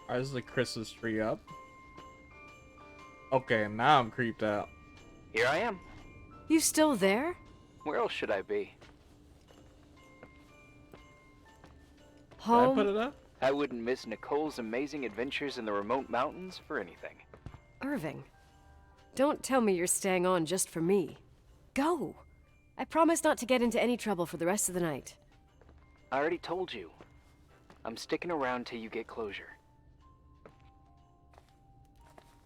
Why is the Christmas tree up? Okay, now I'm creeped out. Here I am. You still there? Where else should I be? Did I put Home? it up? I wouldn't miss Nicole's amazing adventures in the remote mountains for anything. Irving. Don't tell me you're staying on just for me. Go! I promise not to get into any trouble for the rest of the night. I already told you. I'm sticking around till you get closure.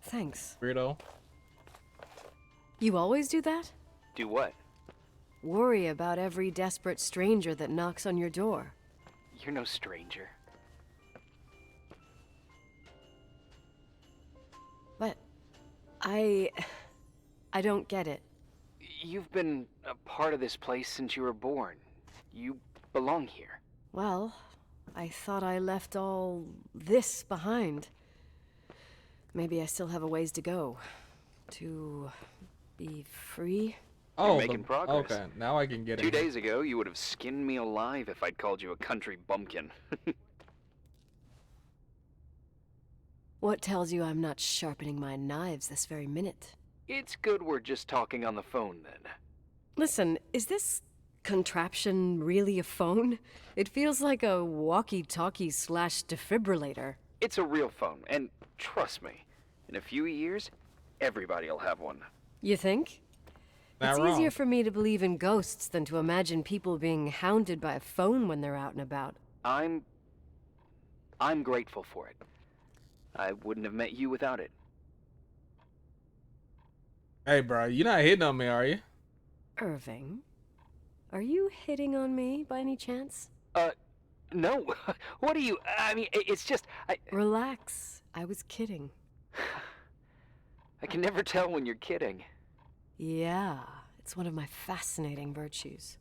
Thanks. Weirdo. You always do that? Do what? Worry about every desperate stranger that knocks on your door. You're no stranger. But I don't get it. You've been a part of this place since you were born. You belong here. Well, I thought I left all this behind. Maybe I still have a ways to go. To be free? Oh, making progress. Okay, now I can get it. 2 days ago, you would have skinned me alive if I'd called you a country bumpkin. What tells you I'm not sharpening my knives this very minute? It's good we're just talking on the phone, then. Listen, is this contraption really a phone? It feels like a walkie-talkie / defibrillator. It's a real phone, and trust me, in a few years, everybody'll have one. You think? Not It's wrong. easier for me to believe in ghosts than to imagine people being hounded by a phone when they're out and about. I'm grateful for it. I wouldn't have met you without it. Hey, bro, you're not hitting on me, are you? Irving, are you hitting on me by any chance? No. What are you... I mean, it's just... Relax. I was kidding. I can never tell when you're kidding. Yeah, it's one of my fascinating virtues.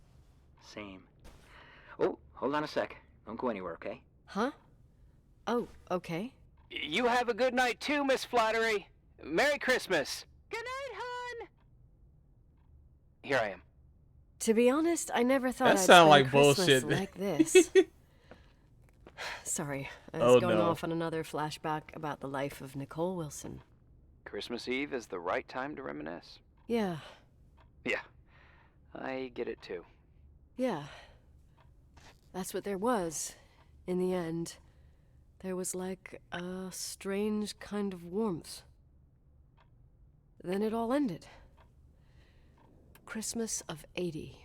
Same. Oh, hold on a sec. Don't go anywhere, okay? Huh? Oh, okay. You have a good night too, Miss Flattery. Merry Christmas. Good night, hon. Here I am. To be honest, I never thought That I'd sound spend like Christmas bullshit. like this. Sorry, I was Oh, going no. off on another flashback about the life of Nicole Wilson. Christmas Eve is the right time to reminisce. Yeah, Yeah, I get it too. yeah. That's what there was, in the end. There was like a strange kind of warmth. Then it all ended. Christmas of '80.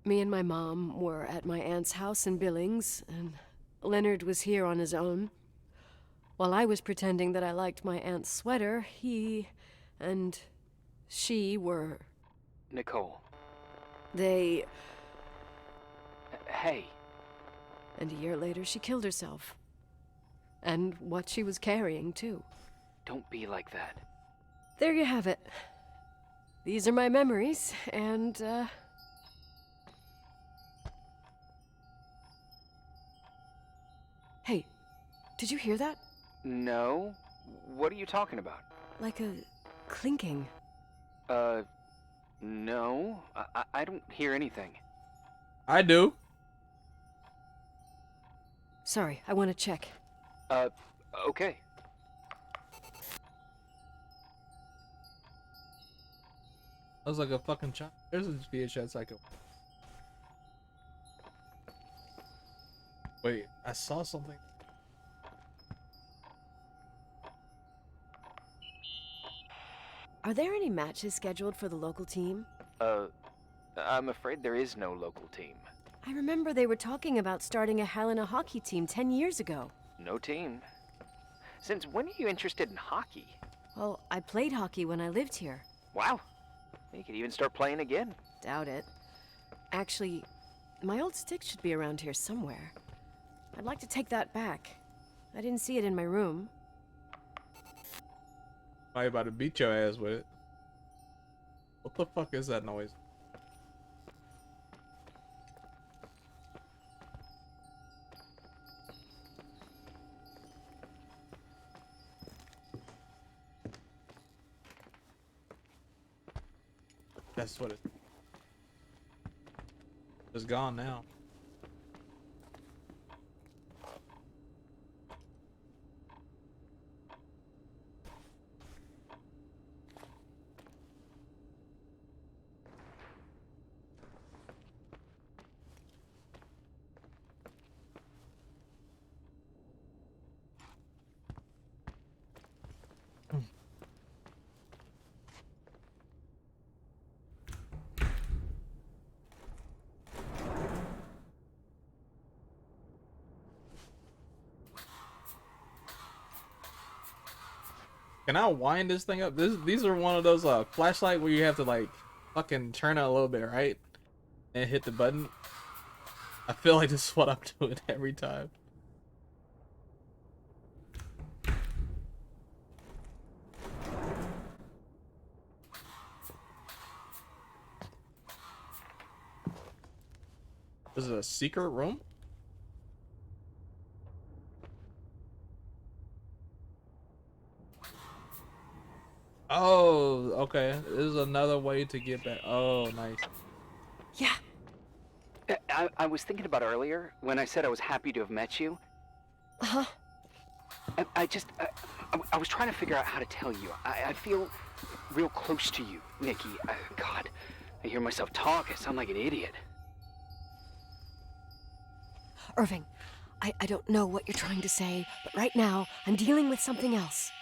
Me and my mom were at my aunt's house in Billings, and Leonard was here on his own. While I was pretending that I liked my aunt's sweater, he and she were... Nicole. They... Hey. And a year later, she killed herself. And what she was carrying, too. Don't be like that. There you have it. These are my memories, and, Hey, did you hear that? No? What are you talking about? Like a clinking. No. I don't hear anything. I do. Sorry, I want to check. Okay. I was like a fucking child. There's a VHS I could. Wait, I saw something. Are there any matches scheduled for the local team? I'm afraid there is no local team. I remember they were talking about starting a Helena hockey team 10 years ago. No team. Since when are you interested in hockey? Well, I played hockey when I lived here. Wow. You could even start playing again. Doubt it. Actually, my old stick should be around here somewhere. I'd like to take that back. I didn't see it in my room. I about to beat your ass with it. What the fuck is that noise? That's what it. It's gone now. Can I wind this thing up? These are one of those flashlight where you have to like fucking turn it a little bit, right? And hit the button. I feel like this is what I'm doing every time. This is a secret room? Oh, okay. This is another way to get back. Oh, nice. Yeah. I was thinking about earlier when I said I was happy to have met you. Uh-huh. I was trying to figure out how to tell you. I feel real close to you, Nikki. God, I hear myself talk. I sound like an idiot. Irving, I don't know what you're trying to say, but right now, I'm dealing with something else.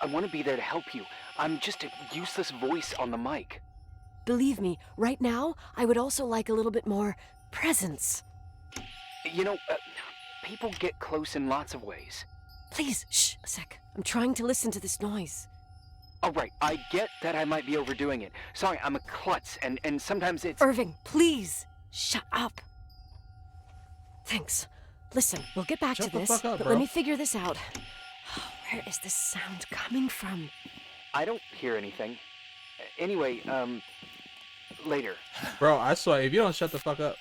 I want to be there to help you. I'm just a useless voice on the mic. Believe me, right now, I would also like a little bit more presence. You know, people get close in lots of ways. Please, shh, a sec. I'm trying to listen to this noise. All right, I get that I might be overdoing it. Sorry, I'm a klutz, and sometimes it's... Irving, please, shut up. Thanks. Listen, we'll get back Shut to the this, fuck up, but bro. let me figure this out. Where is this sound coming from? I don't hear anything. Anyway, later. Bro, I swear, if you don't shut the fuck up.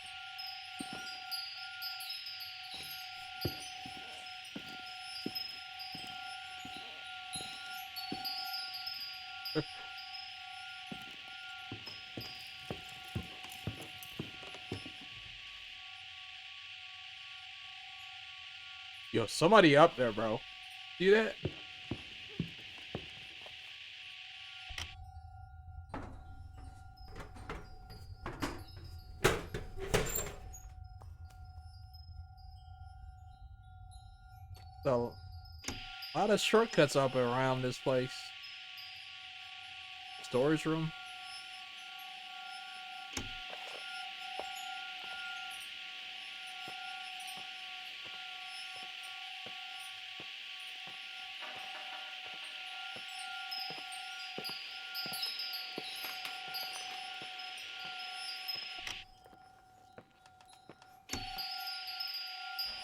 Yo, somebody up there, bro. See that? So, a lot of shortcuts up around this place. Storage room.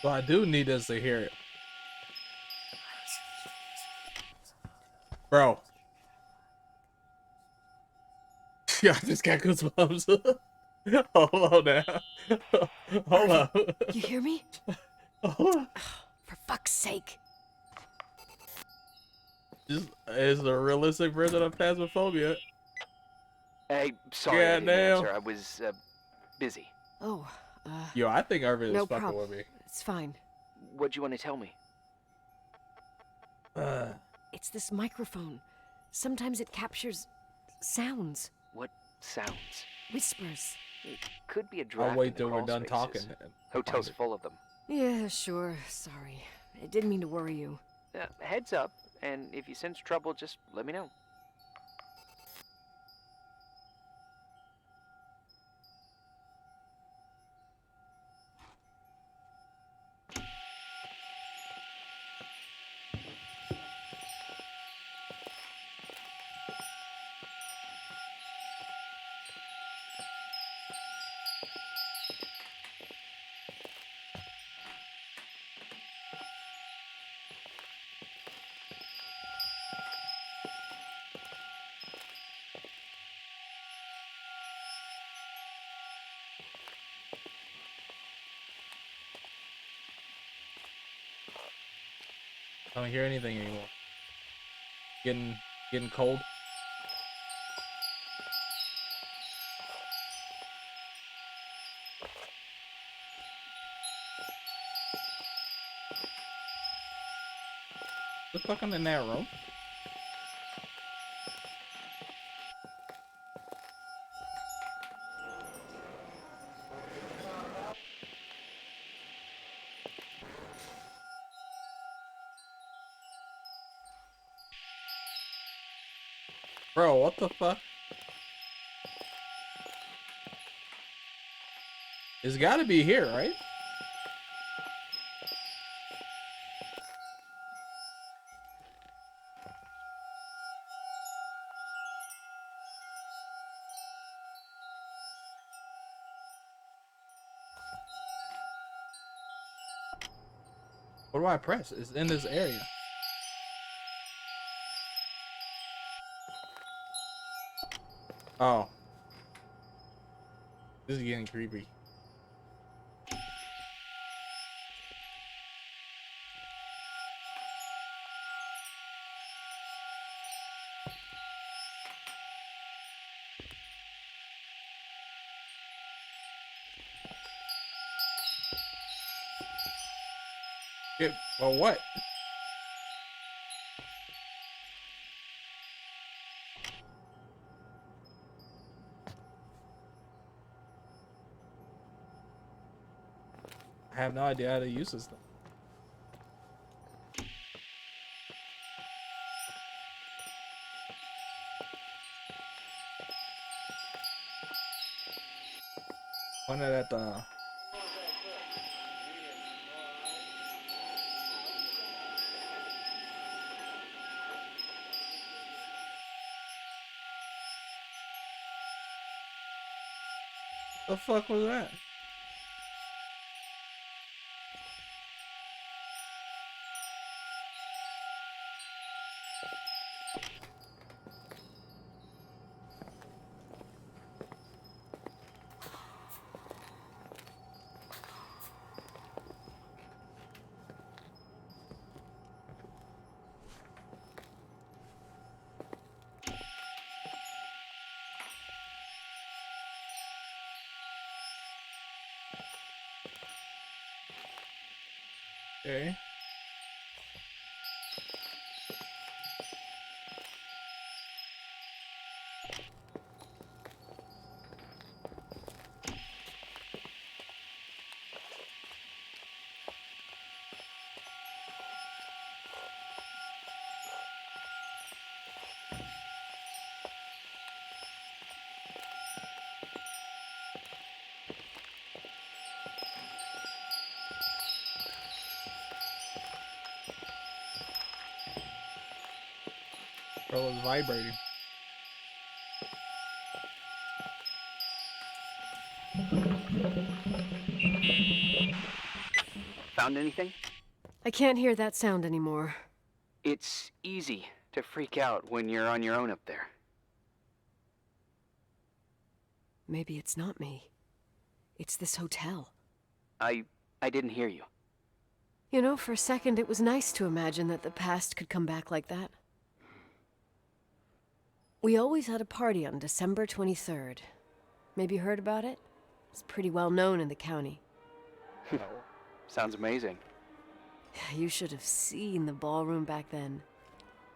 So I do need us to hear it. Bro. Yeah, I just got goosebumps. Hold on now. Hold on. You hear me? Hold on. For fuck's sake. This is a realistic version of phasmophobia. Hey, sorry I didn't Goddamn. answer. I was, busy. Oh, Yo, I think Irvin no is fucking problem. with me. It's fine. What'd you want to tell me? It's this microphone. Sometimes it captures sounds, What sounds? whispers. It could be a draft I'll in wait the till we're crawl done spaces. talking. Hotel's full of them. Yeah, sure. Sorry. I didn't mean to worry you. Heads up, and if you sense trouble, just let me know. I don't hear anything anymore. Getting cold. The fucking in that room. Bro, what the fuck? It's gotta be here, right? What do I press? It's in this area. Oh. This is getting creepy. Yeah, well, what? I have no idea how to use this thing. Point it at the... The fuck was that? Okay. Bro, it's vibrating. Found anything? I can't hear that sound anymore. It's easy to freak out when you're on your own up there. Maybe it's not me. It's this hotel. I didn't hear you. You know, for a second it was nice to imagine that the past could come back like that. We always had a party on December 23rd. Maybe you heard about it? It's pretty well known in the county. Sounds amazing. You should have seen the ballroom back then.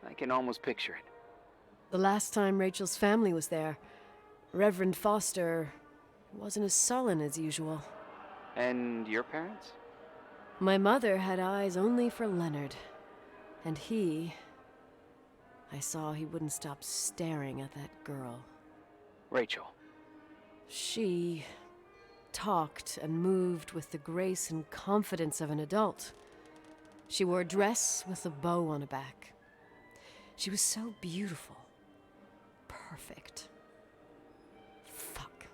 I can almost picture it. The last time Rachel's family was there, Reverend Foster wasn't as sullen as usual. And your parents? My mother had eyes only for Leonard. And I saw he wouldn't stop staring at that girl. Rachel. She talked and moved with the grace and confidence of an adult. She wore a dress with a bow on her back. She was so beautiful. Perfect. Fuck.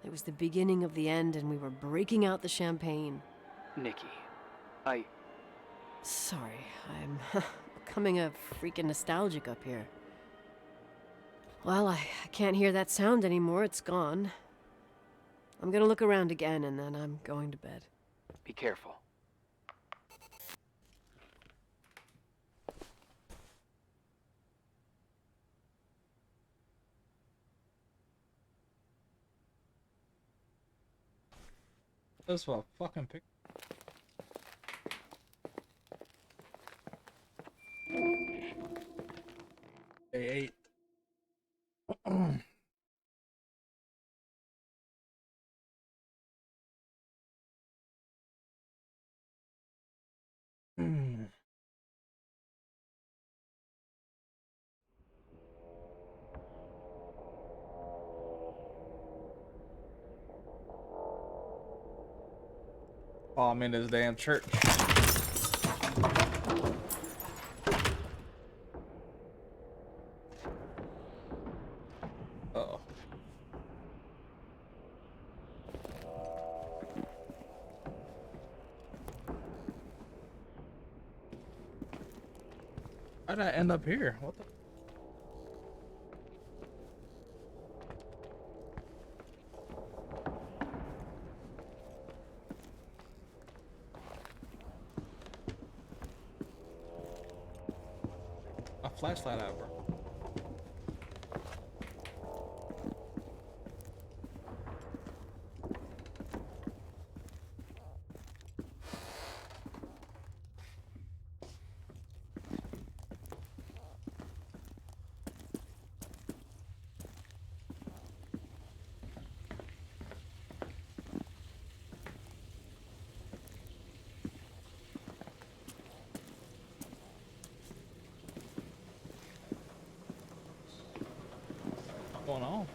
It was the beginning of the end, and we were breaking out the champagne. Nikki, Sorry, I'm becoming a freaking nostalgic up here. Well, I can't hear that sound anymore. It's gone. I'm gonna look around again, and then I'm going to bed. Be careful. This for a fucking pic. Day 8. Oh, I'm in this damn church. Uh-oh. How did I end up here? What the? My flashlight out, bro. What's going on?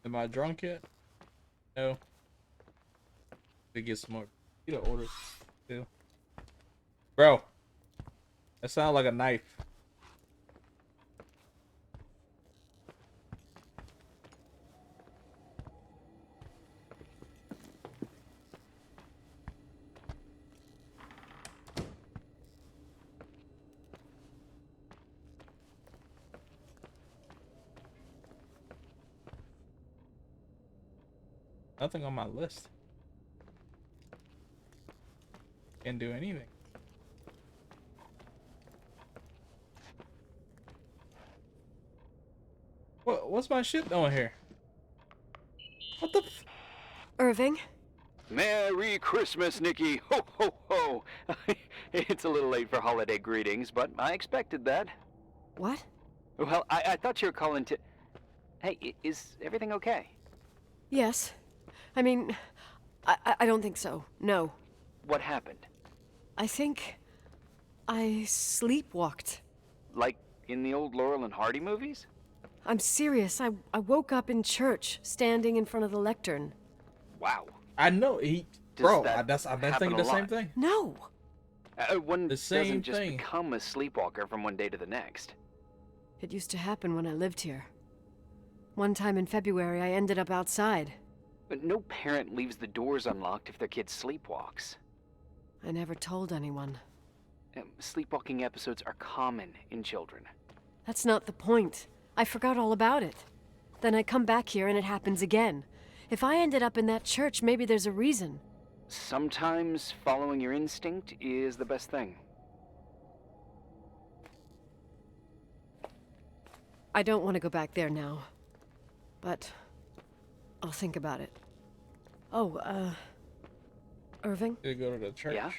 Am I drunk yet? No. To get some more pita orders too. Bro, that sounds like a knife. Nothing on my list. Can't do anything. What's my shit doing here? What the f— Irving? Merry Christmas, Nikki. Ho, ho, ho. It's a little late for holiday greetings, but I expected that. What? Well, I thought you were calling to... Hey, is everything okay? Yes. I mean, I don't think so. No. What happened? I think I sleepwalked. Like in the old Laurel and Hardy movies? I'm serious. I woke up in church, standing in front of the lectern. Wow. I know he, Does bro. that I've been happen thinking a the same lot? thing. No. One The same doesn't just thing. become a sleepwalker from one day to the next. It used to happen when I lived here. One time in February, I ended up outside. But no parent leaves the doors unlocked if their kid sleepwalks. I never told anyone. Sleepwalking episodes are common in children. That's not the point. I forgot all about it. Then I come back here and it happens again. If I ended up in that church, maybe there's a reason. Sometimes following your instinct is the best thing. I don't want to go back there now. But I'll think about it. Oh, Irving? Did go to the church? Yeah?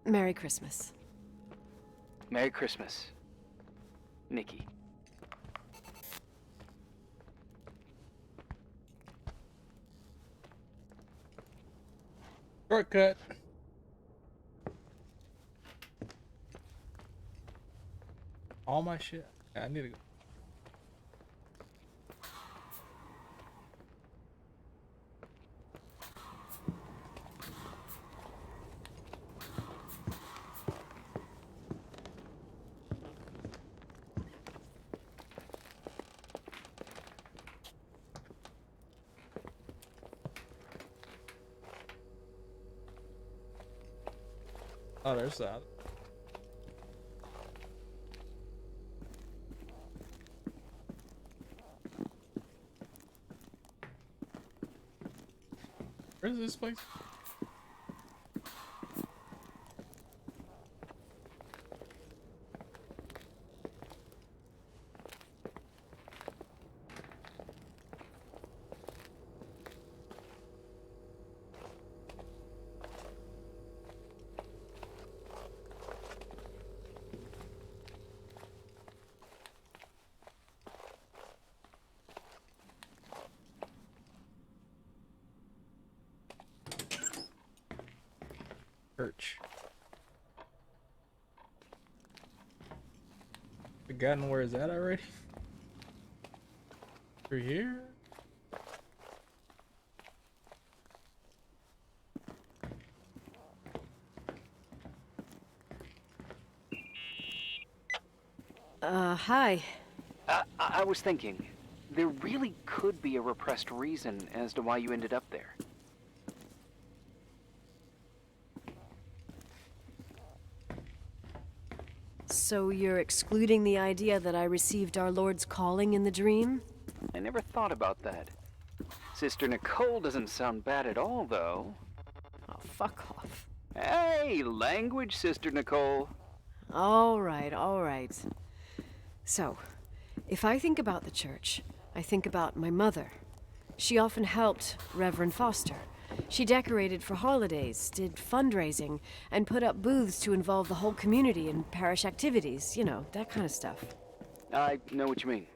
Merry Christmas. Merry Christmas, Nikki. Shortcut. All my shit. Yeah, I need to go. Oh, there's that. Where's this place? Church. Forgotten where is that already? Through here? Hi. I was thinking, there really could be a repressed reason as to why you ended up there. So you're excluding the idea that I received our Lord's calling in the dream? I never thought about that. Sister Nicole doesn't sound bad at all, though. Oh, fuck off. Hey, language, Sister Nicole. All right, all right. So, if I think about the church, I think about my mother. She often helped Reverend Foster. She decorated for holidays, did fundraising, and put up booths to involve the whole community in parish activities, you know, that kind of stuff. I know what you mean.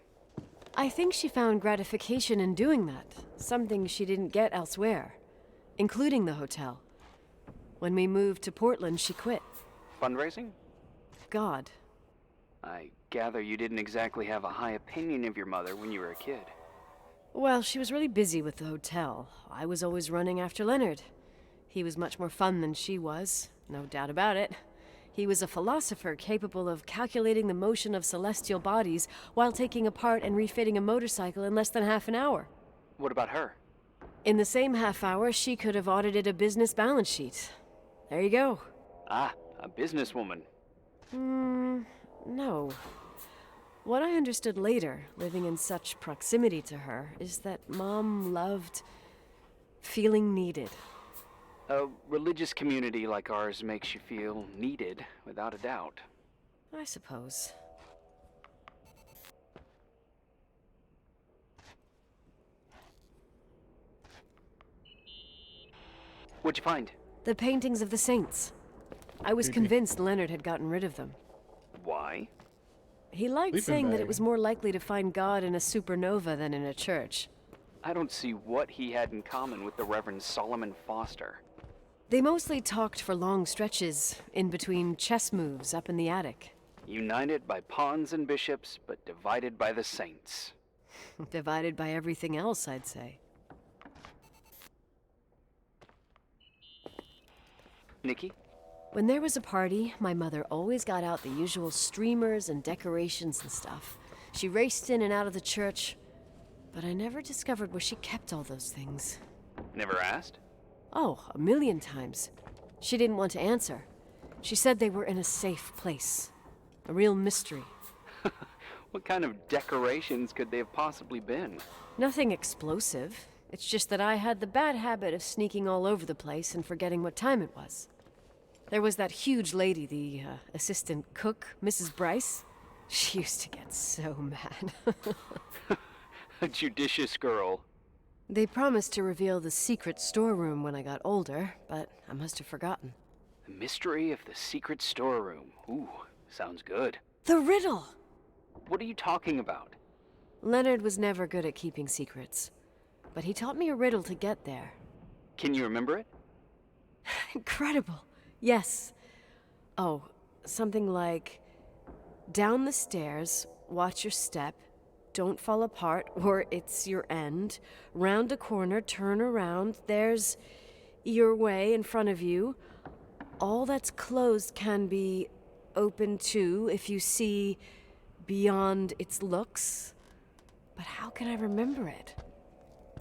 I think she found gratification in doing that, something she didn't get elsewhere, including the hotel. When we moved to Portland, she quit. Fundraising? God. I gather you didn't exactly have a high opinion of your mother when you were a kid. Well, she was really busy with the hotel. I was always running after Leonard. He was much more fun than she was, no doubt about it. He was a philosopher capable of calculating the motion of celestial bodies while taking apart and refitting a motorcycle in less than half an hour. What about her? In the same half hour, she could have audited a business balance sheet. There you go. Ah, a businesswoman. No. What I understood later, living in such proximity to her, is that Mom loved feeling needed. A religious community like ours makes you feel needed, without a doubt. I suppose. What'd you find? The paintings of the saints. I was convinced Leonard had gotten rid of them. Why? He liked Sleeping saying that bag. it was more likely to find God in a supernova than in a church. I don't see what he had in common with the Reverend Solomon Foster. They mostly talked for long stretches, in between chess moves up in the attic. United by pawns and bishops, but divided by the saints. Divided by everything else, I'd say. Nikki? When there was a party, my mother always got out the usual streamers and decorations and stuff. She raced in and out of the church, but I never discovered where she kept all those things. Never asked? Oh, a million times. She didn't want to answer. She said they were in a safe place. A real mystery. What kind of decorations could they have possibly been? Nothing explosive. It's just that I had the bad habit of sneaking all over the place and forgetting what time it was. There was that huge lady, the assistant cook, Mrs. Bryce. She used to get so mad. A judicious girl. They promised to reveal the secret storeroom when I got older, but I must have forgotten. The mystery of the secret storeroom. Ooh, sounds good. The riddle! What are you talking about? Leonard was never good at keeping secrets, but he taught me a riddle to get there. Can you remember it? Incredible. Yes. Oh, something like, down the stairs, watch your step, don't fall apart or it's your end, round a corner, turn around, there's your way in front of you. All that's closed can be open too if you see beyond its looks. But how can I remember it?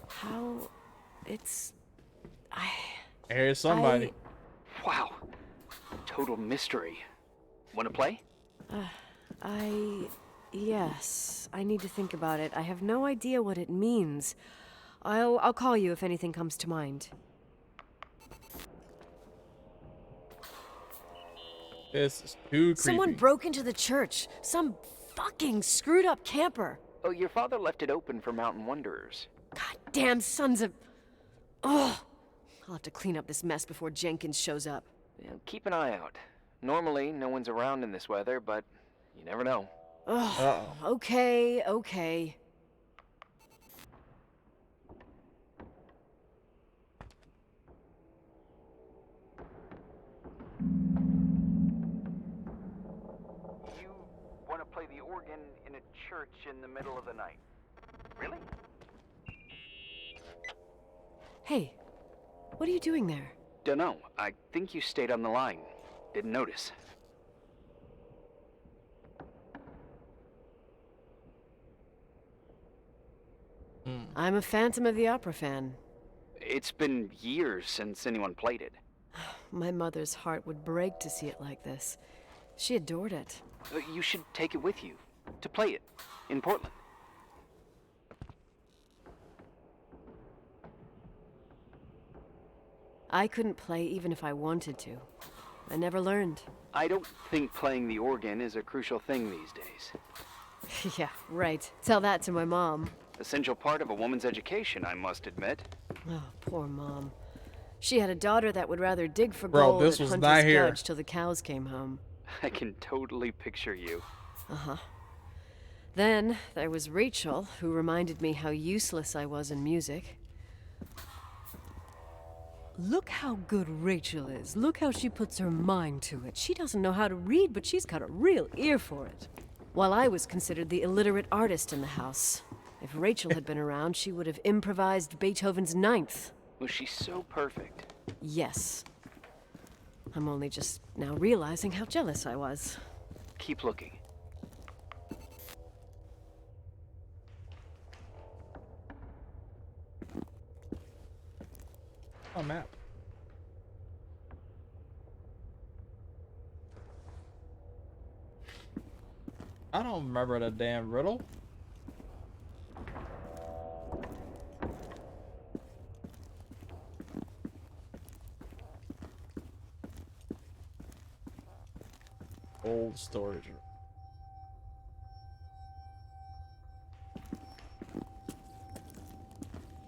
How... it's... Here's somebody. Wow. Total mystery. Want to play? Yes, I need to think about it. I have no idea what it means. I'll call you if anything comes to mind. This is too creepy. Someone broke into the church. Some fucking screwed up camper. Oh, your father left it open for mountain wanderers. Goddamn sons of... Ugh. I'll have to clean up this mess before Jenkins shows up. Yeah, keep an eye out. Normally, no one's around in this weather, but you never know. Ugh. Uh-oh. Okay. a church in the middle of the night. Really? Hey, what are you doing there? Dunno. I think you stayed on the line. Didn't notice. I'm a Phantom of the Opera fan. It's been years since anyone played it. My mother's heart would break to see it like this. She adored it. You should take it with you. To play it. In Portland. I couldn't play even if I wanted to. I never learned. I don't think playing the organ is a crucial thing these days. Yeah, right. Tell that to my mom. Essential part of a woman's education, I must admit. Oh, poor mom. She had a daughter that would rather dig for Bro, gold this at was Hunter's not here. Gulch till the cows came home. I can totally picture you. Uh-huh. Then there was Rachel, who reminded me how useless I was in music. Look how good Rachel is. Look how she puts her mind to it. She doesn't know how to read, but she's got a real ear for it. While I was considered the illiterate artist in the house. If Rachel had been around, she would have improvised Beethoven's Ninth. Was she so perfect? Yes. I'm only just now realizing how jealous I was. Keep looking. Oh, map. I don't remember the damn riddle. Old storage room.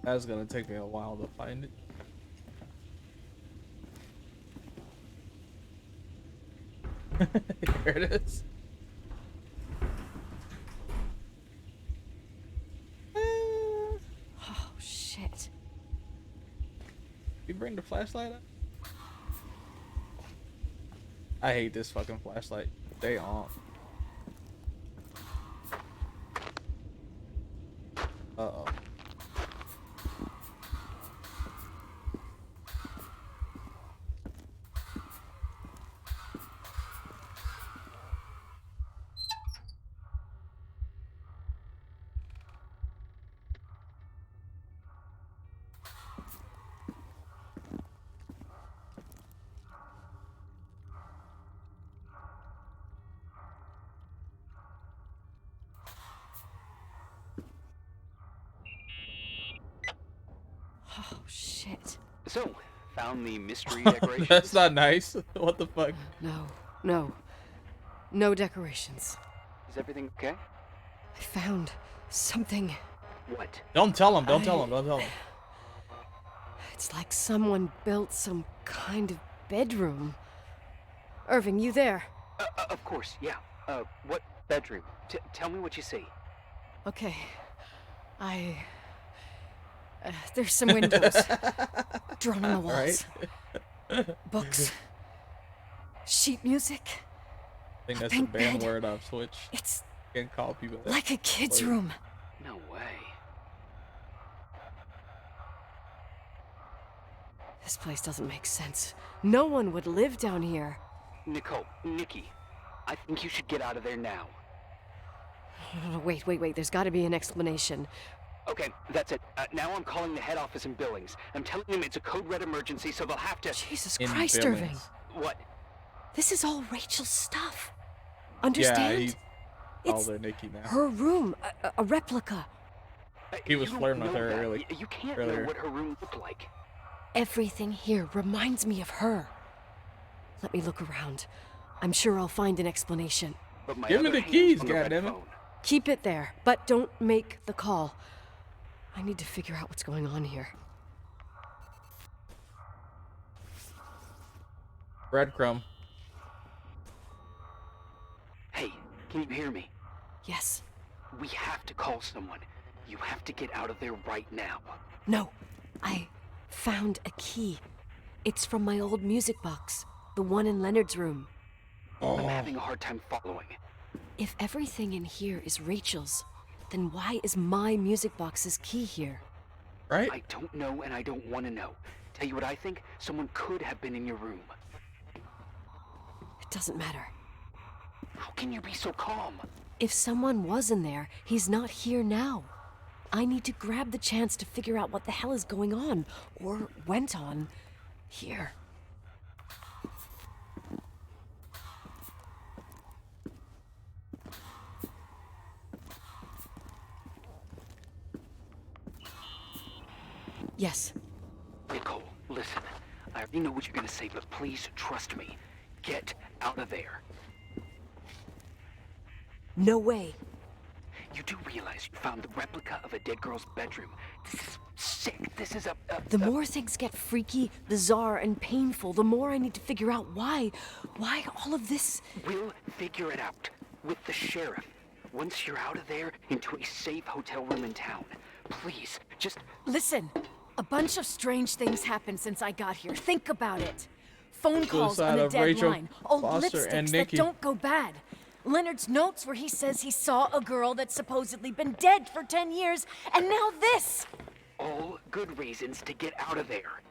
That's gonna take me a while to find it. Here it is. Oh, shit. You bring the flashlight up? I hate this fucking flashlight. Stay on. Uh-oh. Oh, shit. So, found the mystery decorations? That's not nice. What the fuck? No, no. No decorations. Is everything okay? I found something. What? Don't tell him. Don't tell him. Don't tell him. It's like someone built some kind of bedroom. Irving, you there? Of course, yeah. What bedroom? Tell me what you see. Okay. There's some windows. Drawn on the walls. Books. Sheet music. I think that's a Pink banned bed. word off Switch. It's You can call people that. like a kid's word. room. No way. This place doesn't make sense. No one would live down here. Nikki, I think you should get out of there now. No, wait. There's got to be an explanation. Okay, that's it. Now I'm calling the head office in Billings. I'm telling them it's a code red emergency, so they'll have to... Jesus In Christ, Billings. Irving. What? This is all Rachel's stuff. Yeah, Understand? he called It's her Nikki now. her room, a replica. He was You don't flirting with know her that. early- You can't earlier. know what her room looked like. Everything here reminds me of her. Let me look around. I'm sure I'll find an explanation. But my Give me other the hand's keys, on the red goddammit. phone. Keep it there, but don't make the call. I need to figure out what's going on here. Breadcrumb. Hey, can you hear me? Yes. We have to call someone. You have to get out of there right now. No. I found a key. It's from my old music box. The one in Leonard's room. I'm having a hard time following. If everything in here is Rachel's, then why is my music box's key here? Right? I don't know and I don't want to know. Tell you what I think? Someone could have been in your room. It doesn't matter. How can you be so calm? If someone was in there, he's not here now. I need to grab the chance to figure out what the hell is going on, or went on, here. Yes. Nicole, listen. I already know what you're gonna say, but please trust me. Get out of there. No way. You do realize you found the replica of a dead girl's bedroom. This is sick. This is a The more things get freaky, bizarre, and painful, the more I need to figure out why all of this... We'll figure it out. With the sheriff. Once you're out of there, into a safe hotel room in town. Please, just... Listen, a bunch of strange things happened since I got here. Think about it. Phone calls Suicide on a of dead Rachel line. Old Foster and lipsticks that Nikki. don't go bad. Leonard's notes where he says he saw a girl that's supposedly been dead for 10 years, and now this! all good reasons to get out of there.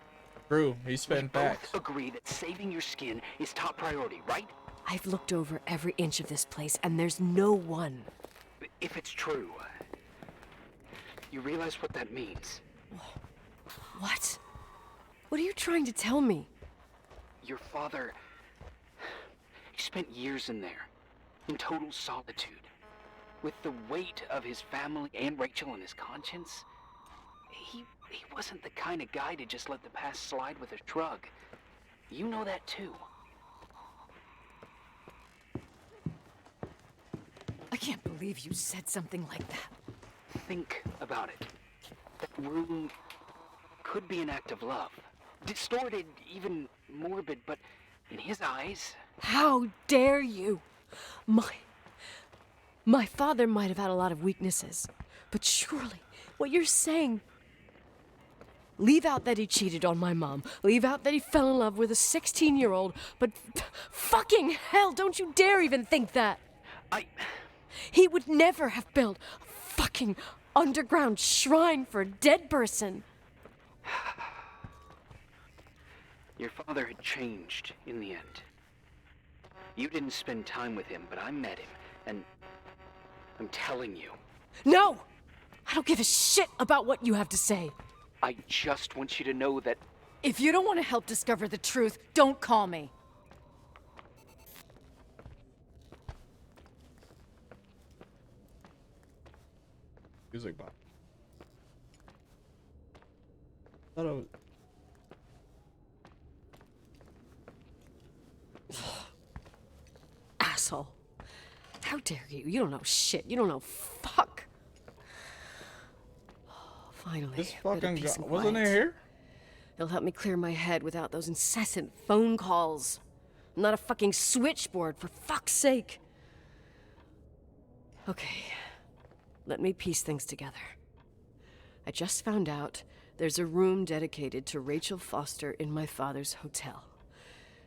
True, he spent We facts. both agree that saving your skin is top priority, right? I've looked over every inch of this place, and there's no one. If it's true, you realize what that means. What? What are you trying to tell me? Your father, he spent years in there, in total solitude. With the weight of his family and Rachel on his conscience, he wasn't the kind of guy to just let the past slide with a shrug. You know that too. I can't believe you said something like that. Think about it. That room could be an act of love. Distorted, even morbid, but in his eyes... How dare you? My father might have had a lot of weaknesses, but surely what you're saying... Leave out that he cheated on my mom. Leave out that he fell in love with a 16-year-old, but fucking hell, don't you dare even think that! He would never have built a fucking underground shrine for a dead person. Your father had changed in the end. You didn't spend time with him, but I met him, and I'm telling you. No! I don't give a shit about what you have to say. I just want you to know that... If you don't want to help discover the truth, don't call me. Music box. Thought it was... Asshole. How dare you? You don't know shit. You don't know fuck. Finally, This a bit of fucking peace and wasn't quiet. it here? It'll help me clear my head without those incessant phone calls. I'm not a fucking switchboard, for fuck's sake. Okay, let me piece things together. I just found out there's a room dedicated to Rachel Foster in my father's hotel.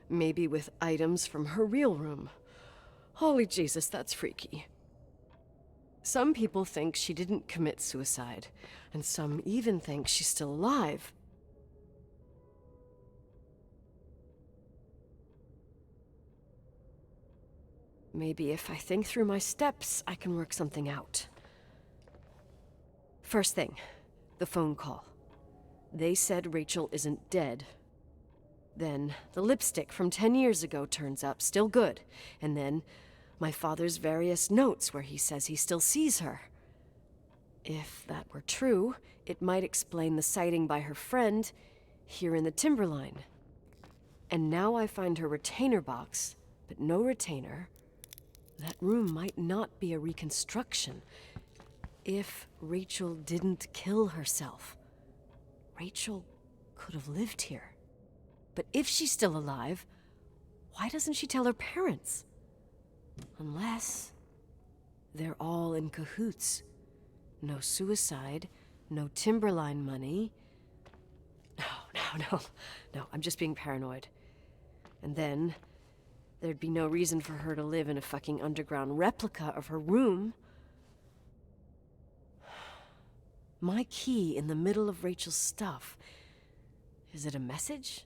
Maybe with items from her real room. Holy Jesus, that's freaky. Some people think she didn't commit suicide, and some even think she's still alive. Maybe if I think through my steps, I can work something out. First thing, the phone call. They said Rachel isn't dead. Then the lipstick from 10 years ago turns up, still good. And then my father's various notes where he says he still sees her. If that were true, it might explain the sighting by her friend here in the Timberline. And now I find her retainer box, but no retainer. That room might not be a reconstruction. If Rachel didn't kill herself, Rachel could have lived here. But if she's still alive, why doesn't she tell her parents? Unless they're all in cahoots. No suicide, no Timberline money. No, I'm just being paranoid. And then There'd be no reason for her to live in a fucking underground replica of her room. My key in the middle of Rachel's stuff. Is it a message?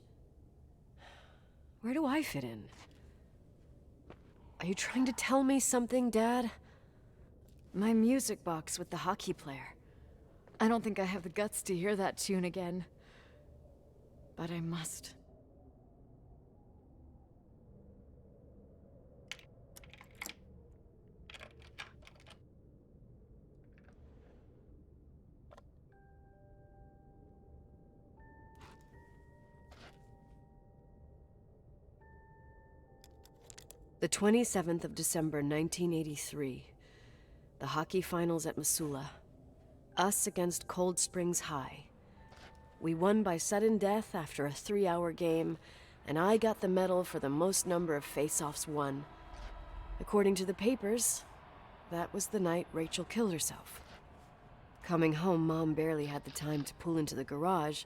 Where do I fit in? Are you trying to tell me something, Dad? My music box with the hockey player. I don't think I have the guts to hear that tune again. But I must. The 27th of December, 1983. The hockey finals at Missoula. Us against Cold Springs High. We won by sudden death after a 3-hour game, and I got the medal for the most number of face-offs won. According to the papers, that was the night Rachel killed herself. Coming home, Mom barely had the time to pull into the garage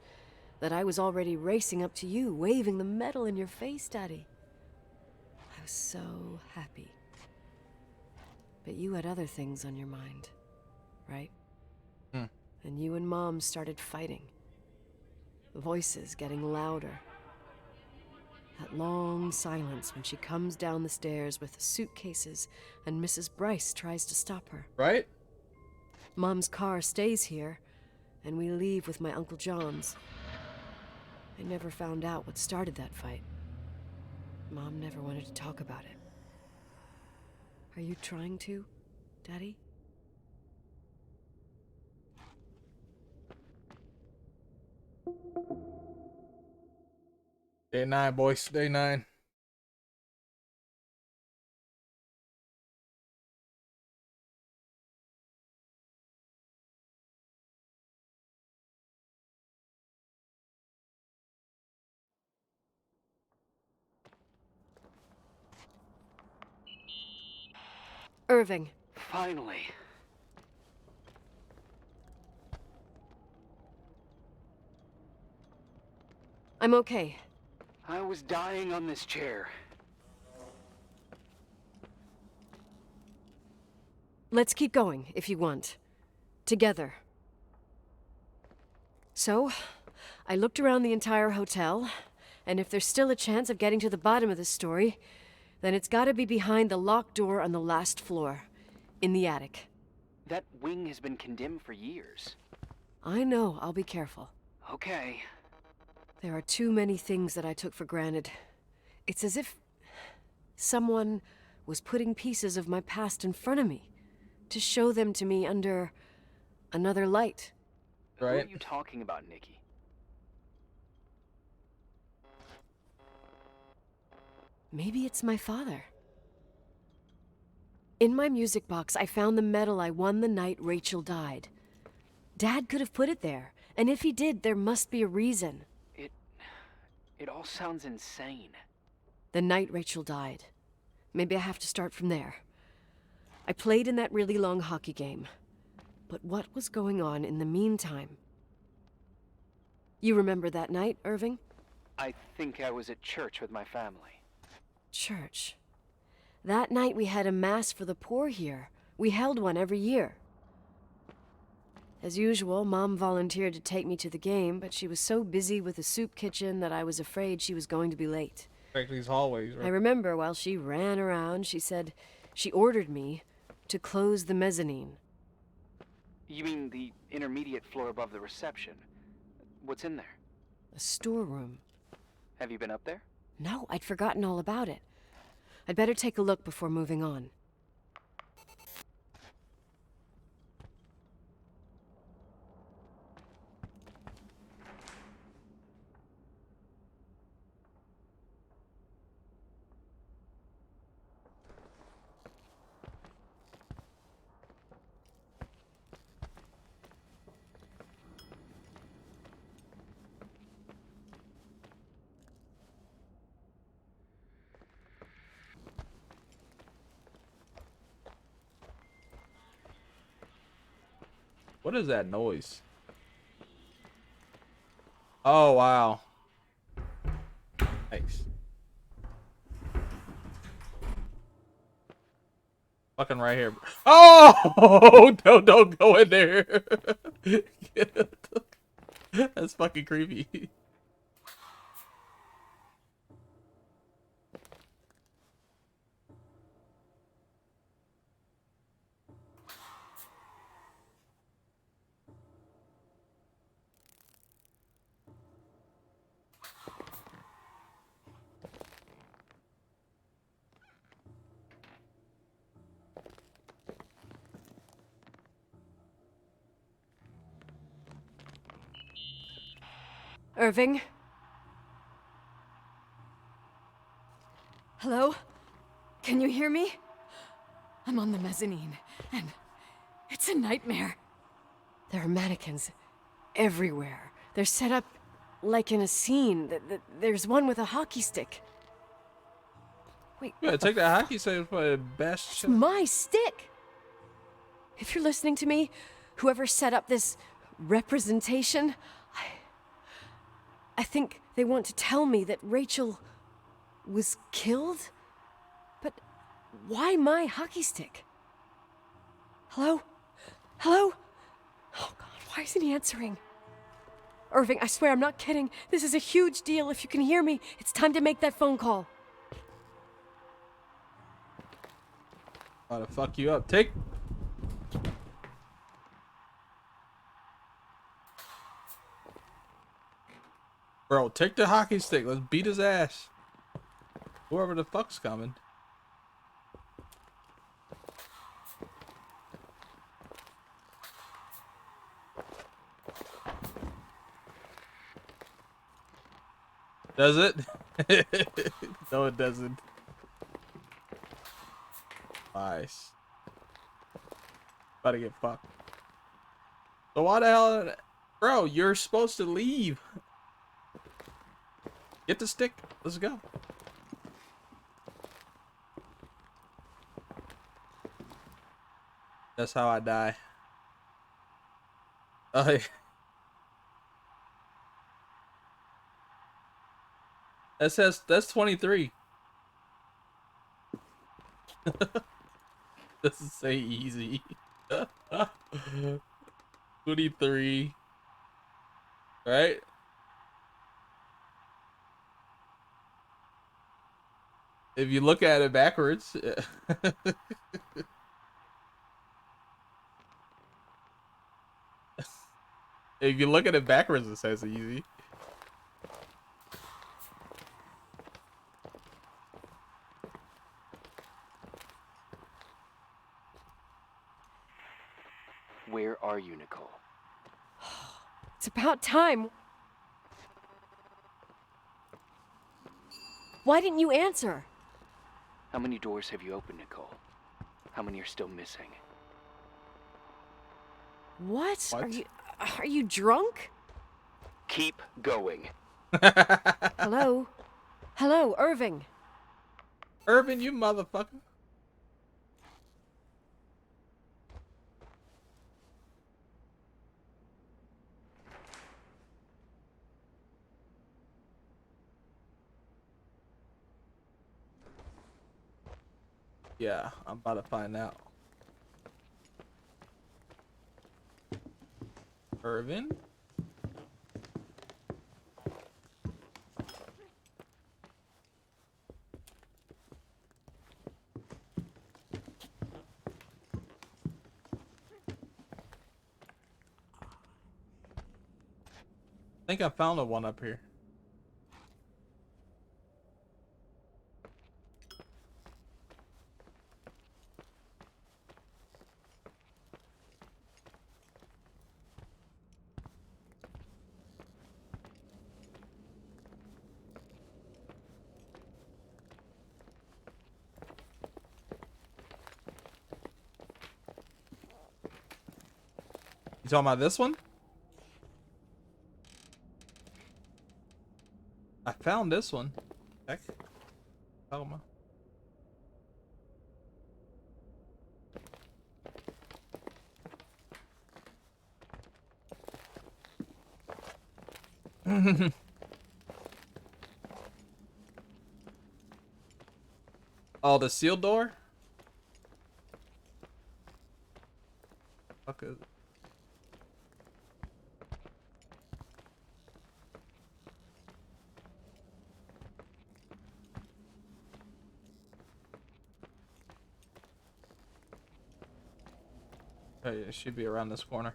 that I was already racing up to you, waving the medal in your face, Daddy. I was so happy. But you had other things on your mind, right? And you and Mom started fighting. Voices getting louder. That long silence when she comes down the stairs with the suitcases and Mrs. Bryce tries to stop her. Right? Mom's car stays here, and we leave with my Uncle John's. I never found out what started that fight. Mom never wanted to talk about it. Are you trying to, Daddy? Day 9, boys. Day 9. Irving. Finally. I'm okay. I was dying on this chair. Let's keep going, if you want. Together. So, I looked around the entire hotel, and if there's still a chance of getting to the bottom of this story, then it's gotta be behind the locked door on the last floor, in the attic. That wing has been condemned for years. I know, I'll be careful. Okay. There are too many things that I took for granted. It's as if someone was putting pieces of my past in front of me to show them to me under another light. Who Right? are you talking about, Nikki? Maybe it's my father. In my music box, I found the medal I won the night Rachel died. Dad could have put it there, and if he did, there must be a reason. It all sounds insane. The night Rachel died. Maybe I have to start from there. I played in that really long hockey game. But what was going on in the meantime? You remember that night, Irving? I think I was at church with my family. Church. That night we had a mass for the poor here. We held one every year. As usual, Mom volunteered to take me to the game, but she was so busy with the soup kitchen that I was afraid she was going to be late. Like these hallways, right? I remember while she ran around, she said she ordered me to close the mezzanine. You mean the intermediate floor above the reception? What's in there? A storeroom. Have you been up there? No, I'd forgotten all about it. I'd better take a look before moving on. What is that noise? Oh, wow. Nice. Fucking right here. Oh no! Don't go in there. That's fucking creepy. Irving? Hello? Can you hear me? I'm on the mezzanine, and it's a nightmare. There are mannequins everywhere. They're set up like in a scene. There's one with a hockey stick. Wait, Yeah, what take the that fuck? hockey stick for best It's shit. my stick! If you're listening to me, whoever set up this representation, I think they want to tell me that Rachel was killed? But why my hockey stick? Hello? Hello? Oh god, why isn't he answering? Irving, I swear I'm not kidding. This is a huge deal. If you can hear me, it's time to make that phone call. Gotta fuck you up. Take. Bro, take the hockey stick. Let's beat his ass. Whoever the fuck's coming. Does it? No, it doesn't. Nice. About to get fucked. So why the hell? Bro, you're supposed to leave. Get the stick. Let's go. That's how I die. Oh, yeah. That says that's 23. Doesn't say easy. 23. Right? If you look at it backwards. If you look at it backwards, it says easy. Where are you, Nicole? It's about time. Why didn't you answer? How many doors have you opened, Nicole? How many are still missing? What? What? Are you drunk? Keep going. Hello? Hello, Irving. Irvin, you motherfucker. Yeah, I'm about to find out. Irvin? I think I found the one up here. You talking about this one? I found this one. Heck. Oh my. Oh, the sealed door? fuck is it? Oh, yeah, it should be around this corner.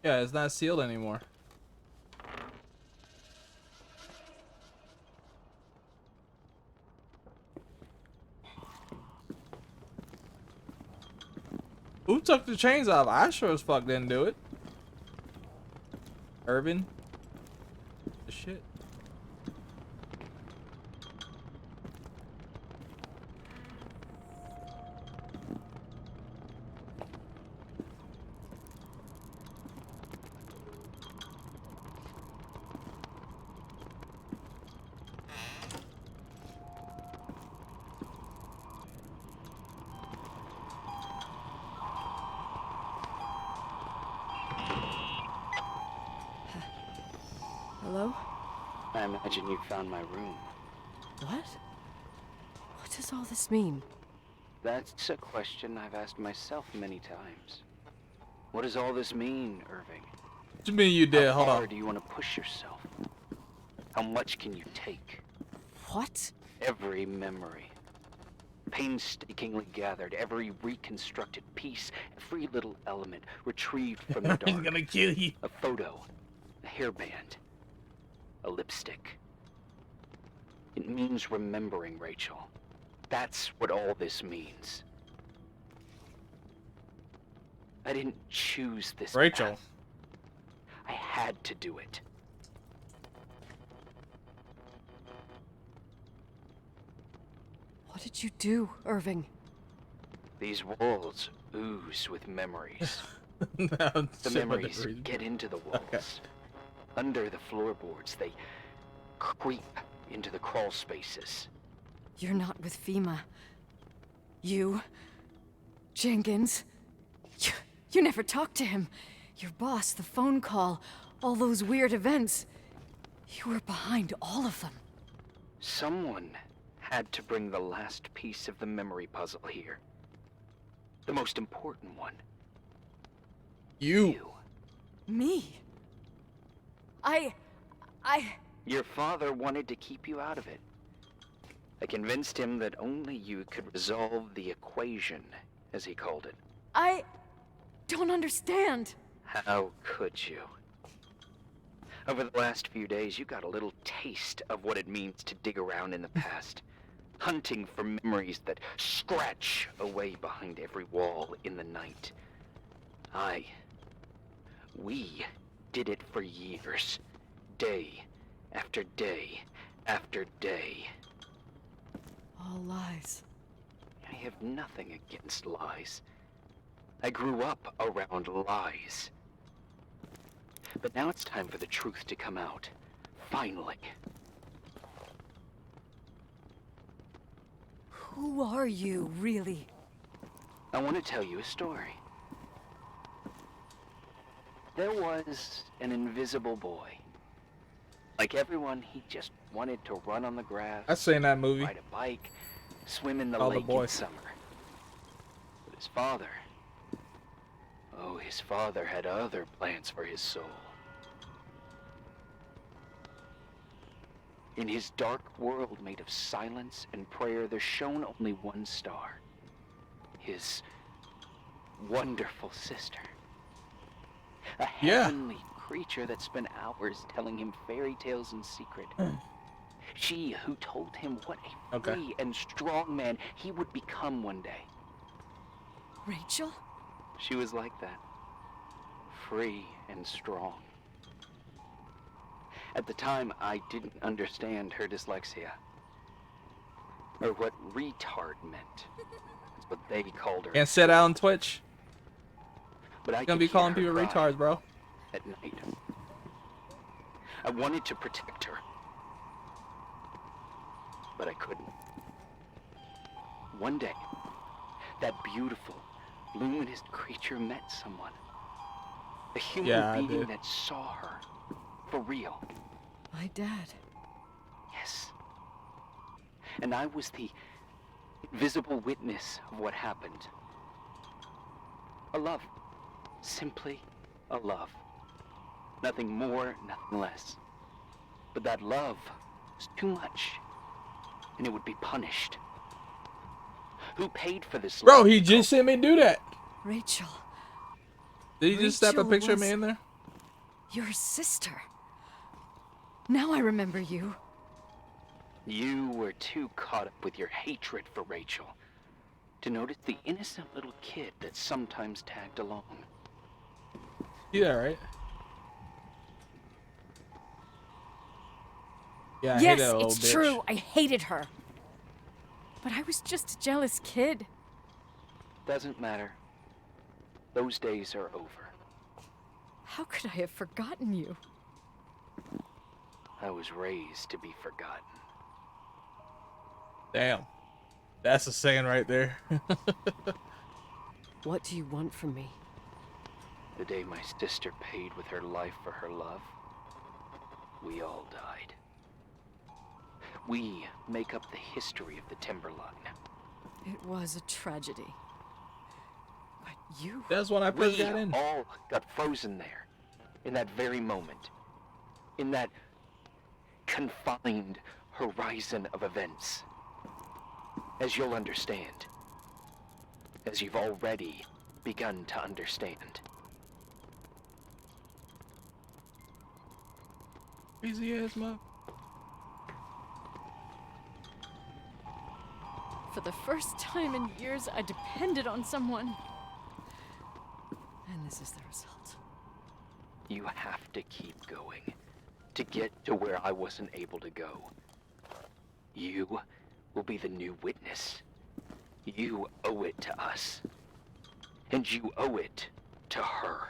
Yeah, it's not sealed anymore. Who took the chains off? I sure as fuck didn't do it. Irvin. The shit. Hello? I imagine you found my room. What? What does all this mean? That's a question I've asked myself many times. What does all this mean, Irving? What do you mean you did? How Hold far on. do you want to push yourself? How much can you take? What? Every memory, painstakingly gathered, every reconstructed piece, every little element retrieved from the He's dark. gonna kill you. A photo, a hairband, a lipstick. It means remembering, Rachel. That's what all this means. I didn't choose this Rachel. path. I had to do it. What did you do, Irving? These walls ooze with memories. No, The shit, memories whatever. get into the walls. Okay. Under the floorboards, they creep into the crawl spaces. You're not with FEMA. You... Jenkins... You never talked to him. Your boss, the phone call, all those weird events. You were behind all of them. Someone had to bring the last piece of the memory puzzle here. The most important one. You. Me? Your father wanted to keep you out of it. I convinced him that only you could resolve the equation, as he called it. I don't understand. How could you? Over the last few days, you got a little taste of what it means to dig around in the past, hunting for memories that scratch away behind every wall in the night. We did it for years, day after day after day. All lies. I have nothing against lies. I grew up around lies. But now it's time for the truth to come out. Finally. Who are you, really? I want to tell you a story. There was an invisible boy. Like everyone, he just wanted to run on the grass, I seen that movie. ride a bike, swim in the All the lake in boys. summer. But his father... Oh, his father had other plans for his soul. In his dark world made of silence and prayer, there shone only one star. His wonderful sister. A Yeah. heavenly creature that spent hours telling him fairy tales in secret. She who told him what a Okay. free and strong man he would become one day. Rachel? She was like that. Free and strong. At the time, I didn't understand her dyslexia. Or what retard meant. That's what they called her. Can't sit out on Twitch. But I You're gonna could be hear calling her people cry retards, bro. at night. I wanted to protect her. But I couldn't. One day, that beautiful, luminous creature met someone. A human Yeah, I being did. that saw her For real. My dad. Yes. And I was the invisible witness of what happened. A love. Simply a love. Nothing more, nothing less. But that love was too much, and it would be punished. Who paid for this love? Bro, he just sent me do that. Rachel. Did he just snap a Rachel picture of me was- in there? Your sister. Now I remember you. You were too caught up with your hatred for Rachel to notice the innocent little kid that sometimes tagged along. See that, right? Yeah, I hate Yes, that little it's bitch. true. I hated her. But I was just a jealous kid. Doesn't matter. Those days are over. How could I have forgotten you? I was raised to be forgotten. Damn. That's a saying right there. What do you want from me? The day my sister paid with her life for her love, we all died. We make up the history of the Timberline. It was a tragedy. But you... That's when I first We got in. all got frozen there, in that very moment, in that confined horizon of events. As you'll understand, as you've already begun to understand. Crazy ass mother. For the first time in years, I depended on someone. And this is the result. You have to keep going to get to where I wasn't able to go. You will be the new witness. You owe it to us. And you owe it to her.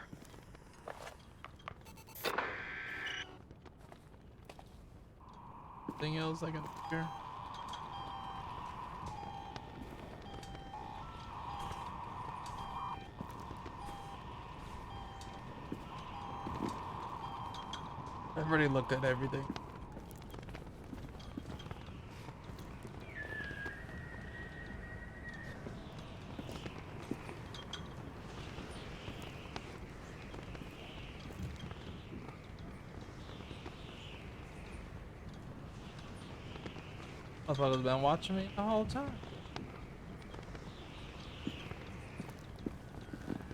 Anything else I can hear? I've already looked at everything. Motherfucker's been watching me the whole time.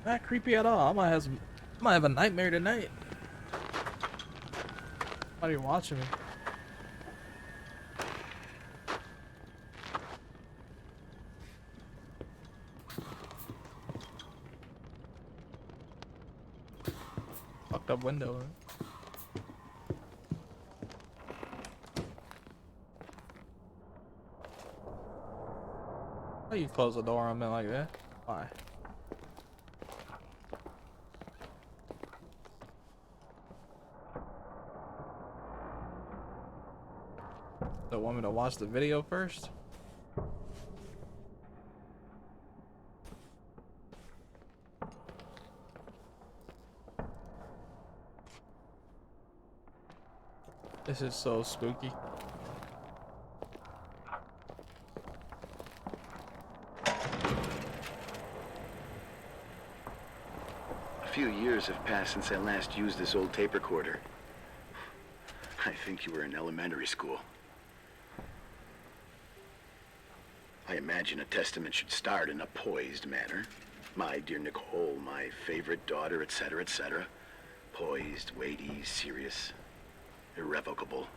Not creepy at all. I might have a nightmare tonight. Somebody watching me. Fucked up window. Right? Why you close the door on me like that? Why? So want me to watch the video first? This is so spooky. A few years have passed since I last used this old tape recorder. I think you were in elementary school. I imagine a testament should start in a poised manner. My dear Nicole, my favorite daughter, etc., etc. Poised, weighty, serious, irrevocable.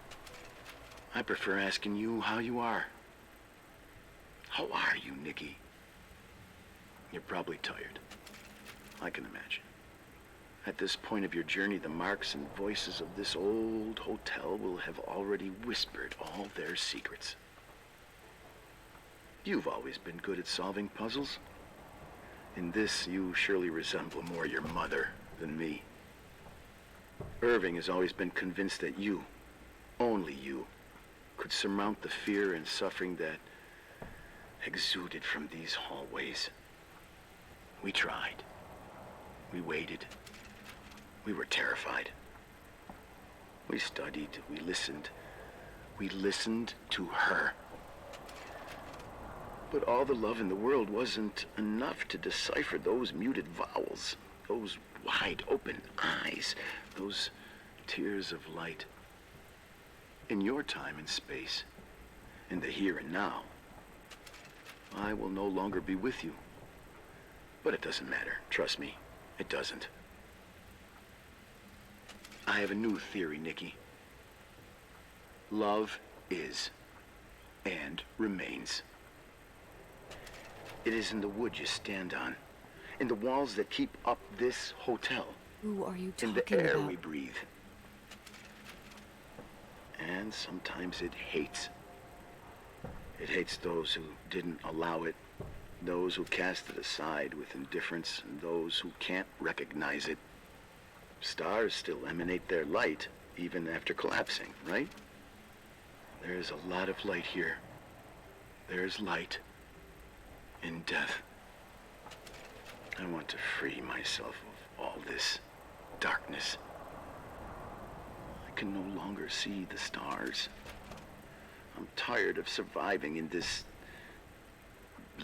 I prefer asking you how you are. How are you, Nikki? You're probably tired. I can imagine. At this point of your journey, the marks and voices of this old hotel will have already whispered all their secrets. You've always been good at solving puzzles. In this, you surely resemble more your mother than me. Irving has always been convinced that you, only you, could surmount the fear and suffering that exuded from these hallways. We tried. We waited. We were terrified. We studied, we listened. We listened to her. But all the love in the world wasn't enough to decipher those muted vowels, those wide open eyes, those tears of light. In your time and space, in the here and now, I will no longer be with you. But it doesn't matter. Trust me, it doesn't. I have a new theory, Nikki. Love is and remains. It is in the wood you stand on, in the walls that keep up this hotel, Who are you in talking the air about? we breathe. And sometimes it hates. It hates those who didn't allow it, those who cast it aside with indifference, and those who can't recognize it. Stars still emanate their light, even after collapsing, right? There's a lot of light here. There's light in death. I want to free myself of all this darkness. I can no longer see the stars. I'm tired of surviving in this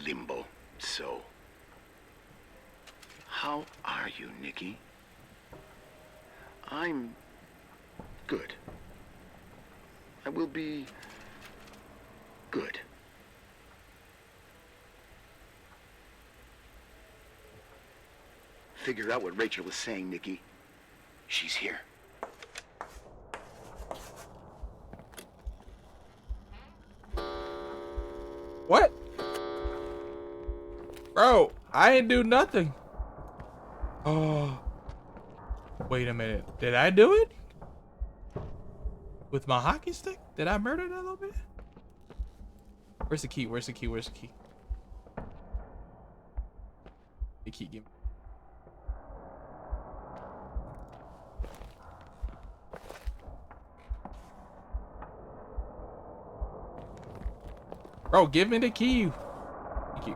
limbo. So, how are you, Nikki? I'm good. I will be good. Figure out what Rachel was saying, Nikki. She's here. What? Bro, I ain't do nothing. Oh. Wait a minute. Did I do it? With my hockey stick? Did I murder that little bit? Where's the key? Where's the key? Where's the key? The key, give me. Bro, give me the key. Thank you.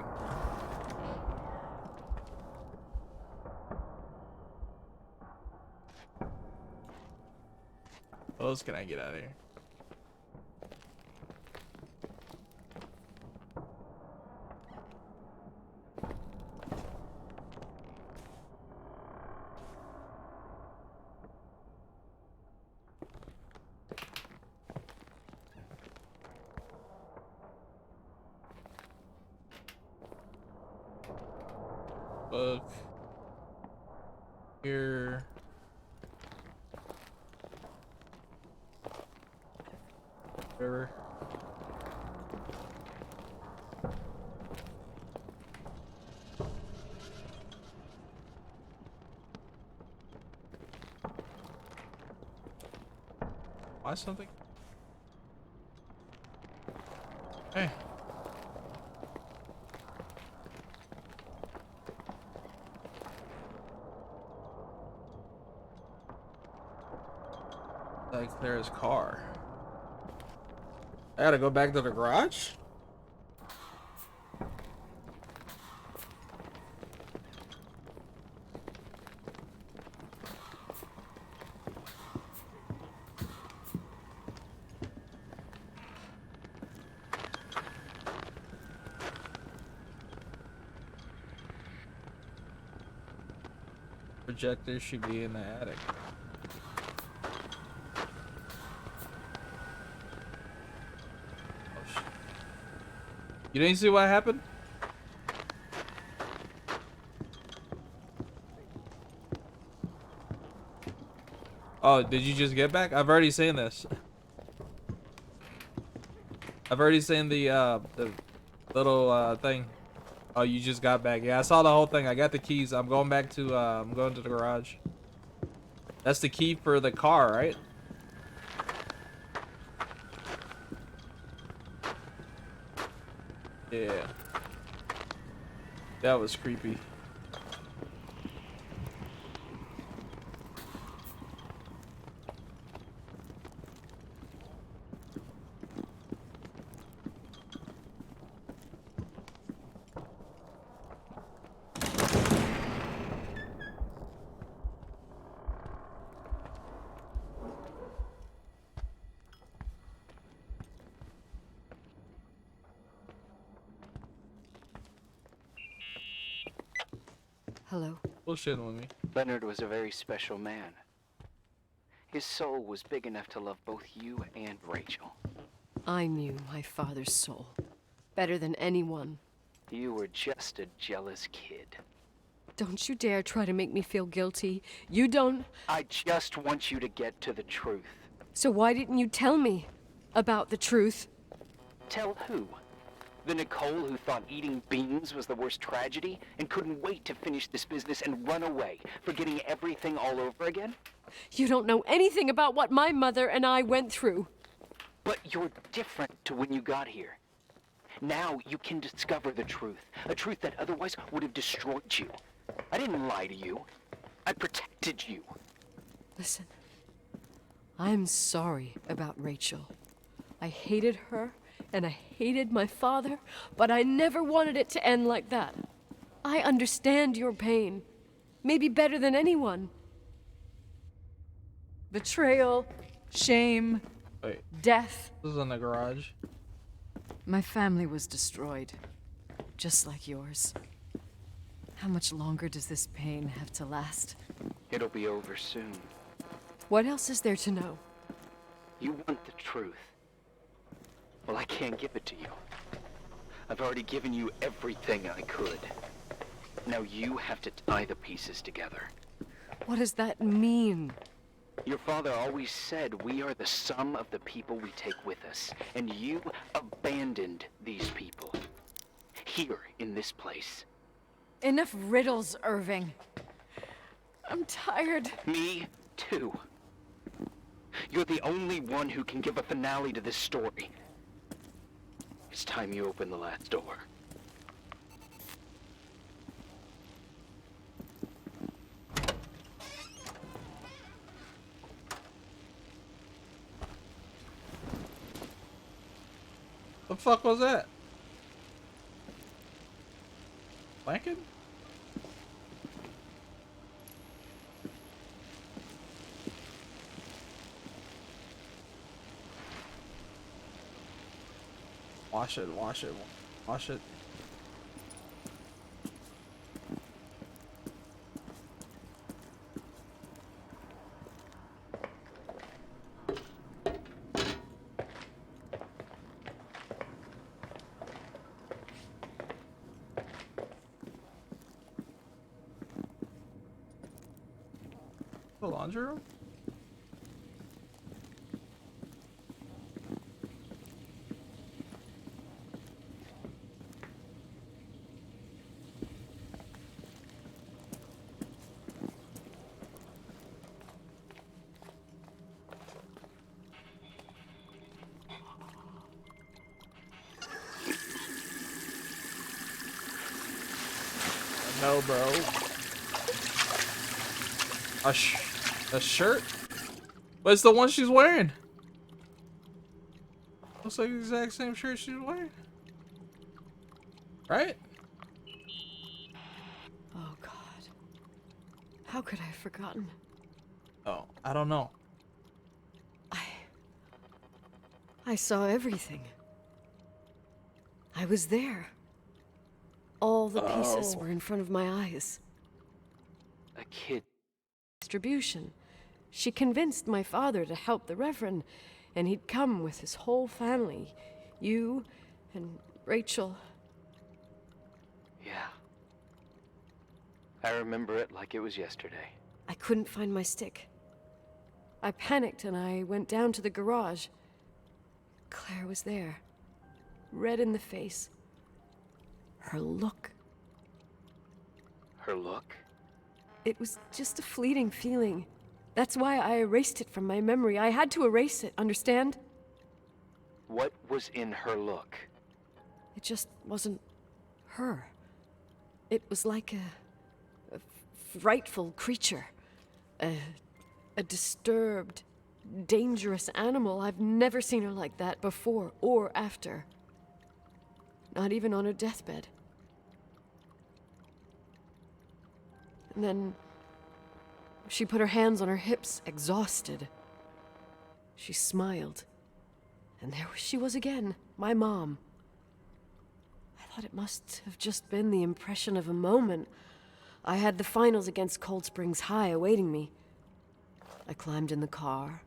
What else can I get out of here? Book. Here. Whatever. Why something? Hey. Like Claire's car. I gotta go back to the garage? Projector should be in the attic. Oh, shit. You didn't see what happened? Oh, did you just get back? I've already seen this. I've already seen the little thing. Oh, you just got back. Yeah, I saw the whole thing. I got the keys. I'm going back to I'm going to the garage. That's the key for the car, right? Yeah. That was creepy. Hello. Bullshitting with me. Leonard was a very special man. His soul was big enough to love both you and Rachel. I knew my father's soul better than anyone. You were just a jealous kid. Don't you dare try to make me feel guilty. You don't... I just want you to get to the truth. So why didn't you tell me about the truth? Tell who? The Nicole who thought eating beans was the worst tragedy and couldn't wait to finish this business and run away, forgetting everything all over again? You don't know anything about what my mother and I went through. But you're different to when you got here. Now you can discover the truth, a truth that otherwise would have destroyed you. I didn't lie to you. I protected you. Listen, I'm sorry about Rachel. I hated her, and I hated my father, but I never wanted it to end like that. I understand your pain, maybe better than anyone. Betrayal, shame, Wait, death. this is in the garage. My family was destroyed, just like yours. How much longer does this pain have to last? It'll be over soon. What else is there to know? You want the truth. Well, I can't give it to you. I've already given you everything I could. Now you have to tie the pieces together. What does that mean? Your father always said we are the sum of the people we take with us, and you abandoned these people. Here, in this place. Enough riddles, Irving. I'm tired. Me, too. You're the only one who can give a finale to this story. It's time you open the last door. The fuck was that? Blanket? Wash it, wash it, wash it. The laundry room? No, bro. A shirt? But it's the one she's wearing. Looks like the exact same shirt she's wearing. Right? Oh, God. How could I have forgotten? Oh, I don't know. I saw everything. I was there. All the pieces were in front of my eyes. A kid. Distribution. She convinced my father to help the Reverend, and he'd come with his whole family. You and Rachel. Yeah. I remember it like it was yesterday. I couldn't find my stick. I panicked and I went down to the garage. Claire was there, red in the face. Her look. Her look? It was just a fleeting feeling. That's why I erased it from my memory. I had to erase it, understand? What was in her look? It just wasn't her. It was like a frightful creature. A disturbed, dangerous animal. I've never seen her like that before or after. Not even on her deathbed. And then she put her hands on her hips, exhausted. She smiled. And there she was again, my mom. I thought it must have just been the impression of a moment. I had the finals against Cold Springs High awaiting me. I climbed in the car,